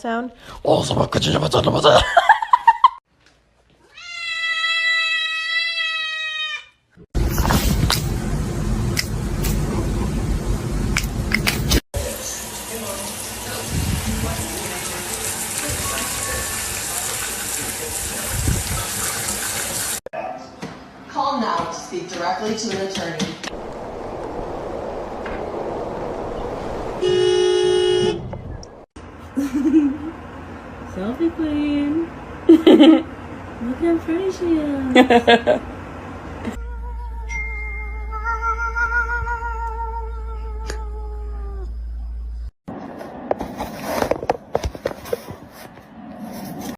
sound. Call now to speak directly to an attorney. Selfie queen. Look how pretty she is.